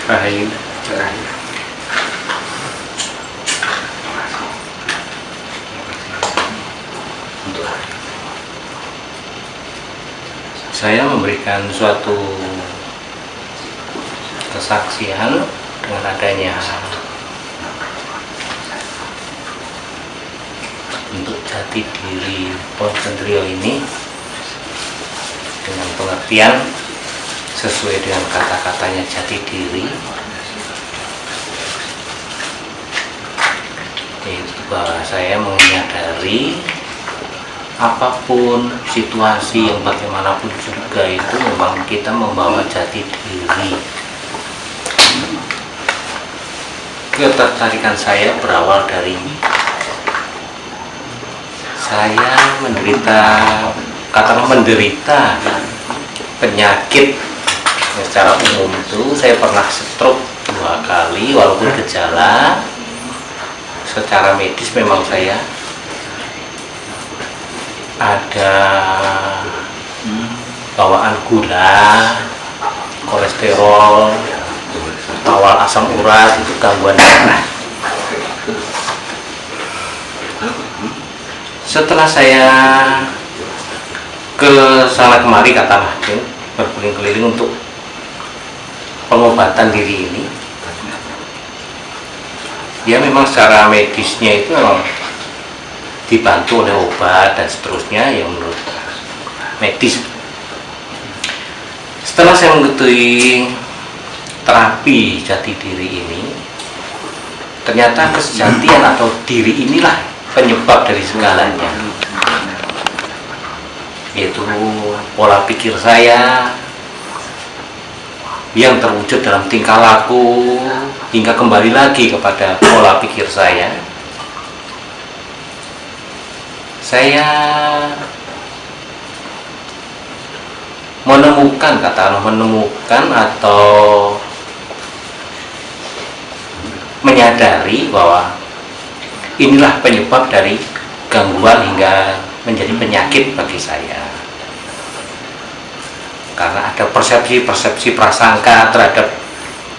Rahayu. Saya memberikan suatu kesaksian dengan adanya untuk jati diri Poncendrio ini dengan pengertian sesuai dengan kata-katanya jati diri, yaitu bahwa saya menyadari apapun situasi yang bagaimanapun juga itu memang kita membawa jati diri. Ketertarikan saya berawal dari saya menderita penyakit. Secara umum itu saya pernah stroke 2 kali, walaupun gejala secara medis memang saya ada bawaan gula, kolesterol, awal asam urat, itu gangguan darah. Setelah saya ke sana kemari, kata Mahdim, berkeliling-keliling untuk pengobatan diri ini, ya memang secara medisnya itu memang dibantu oleh obat dan seterusnya yang menurut medis. Setelah saya mengetahui terapi jati diri ini, ternyata kesejatian atau diri inilah penyebab dari segalanya, yaitu pola pikir saya yang terwujud dalam tingkah laku, hingga kembali lagi kepada pola pikir saya. Saya menemukan atau menyadari bahwa inilah penyebab dari gangguan hingga menjadi penyakit bagi saya. Karena ada persepsi prasangka terhadap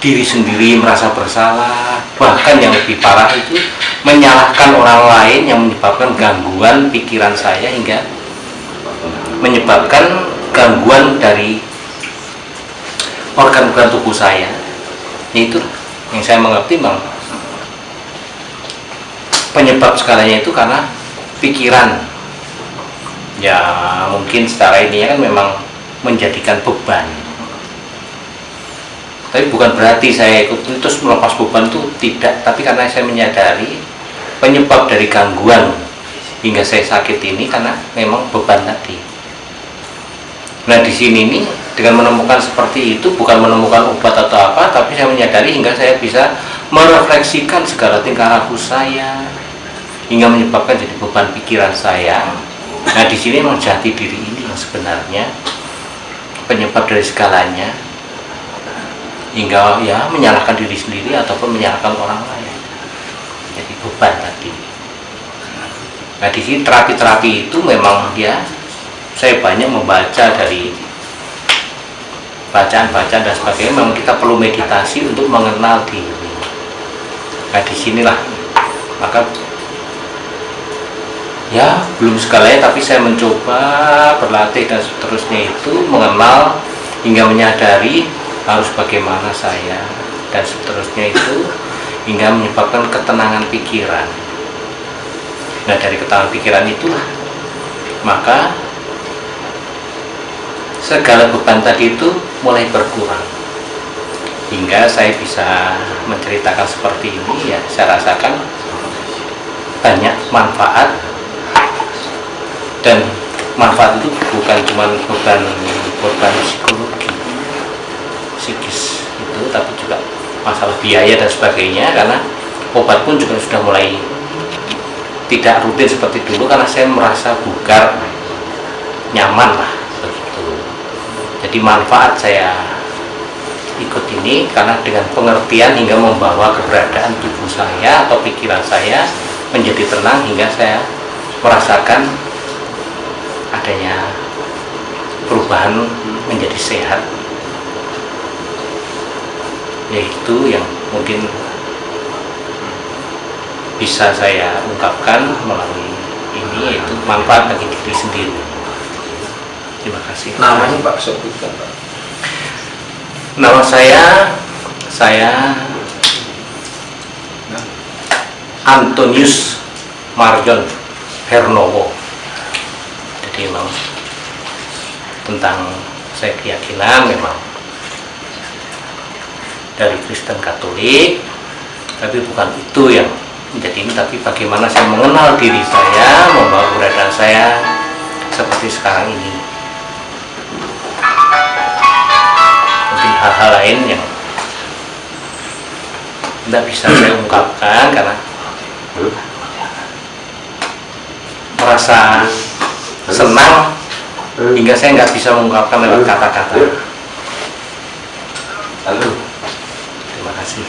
diri sendiri, merasa bersalah, bahkan yang lebih parah itu menyalahkan orang lain yang menyebabkan gangguan pikiran saya hingga menyebabkan gangguan dari organ-organ tubuh saya. Itu yang saya mengerti bang, penyebab segalanya itu karena pikiran. Ya mungkin secara ini kan memang menjadikan beban, tapi bukan berarti saya ikut terus melepas beban, itu tidak. Tapi karena saya menyadari penyebab dari gangguan hingga saya sakit ini karena memang beban tadi. Nah di sini nih dengan menemukan seperti itu, bukan menemukan obat atau apa, tapi saya menyadari hingga saya bisa merefleksikan segala tingkah laku saya hingga menyebabkan jadi beban pikiran saya. Nah di sini memang jati diri ini yang sebenarnya penyebab dari segalanya, hingga ya menyalahkan diri sendiri ataupun menyalahkan orang lain, jadi beban tadi. Nah di sini terapi itu memang ya saya banyak membaca dari bacaan-bacaan dan sebagainya. Memang kita perlu meditasi untuk mengenal diri. Nah disinilah maka ya belum segalanya, tapi saya mencoba berlatih dan seterusnya itu mengenal hingga menyadari harus bagaimana saya dan seterusnya itu hingga menyebabkan ketenangan pikiran. Nah dari ketenangan pikiran itulah maka segala beban tadi itu mulai berkurang hingga saya bisa menceritakan seperti ini. Ya saya rasakan banyak manfaat, dan manfaat itu bukan cuma beban psikologi, psikis itu, tapi juga masalah biaya dan sebagainya. Karena obat pun juga sudah mulai tidak rutin seperti dulu, karena saya merasa bugar, nyaman lah begitu. Jadi manfaat saya ikut ini karena dengan pengertian hingga membawa keberadaan tubuh saya atau pikiran saya menjadi tenang hingga saya merasakan adanya perubahan menjadi sehat. yaitu yang mungkin bisa saya ungkapkan melalui ini, yaitu manfaat bagi diri sendiri. Terima kasih. Namanya Pak, sebutkan Pak. Nama saya Antonius Marjon Hernowo. Jadi memang tentang saya keyakinan memang dari Kristen Katolik, tapi bukan itu yang menjadi ini, tapi bagaimana saya mengenal diri saya, membawa keberadaan saya seperti sekarang ini. Mungkin hal-hal lain yang tidak bisa saya ungkapkan karena merasa senang hingga saya nggak bisa mengungkapkan lewat kata-kata. Terima kasih.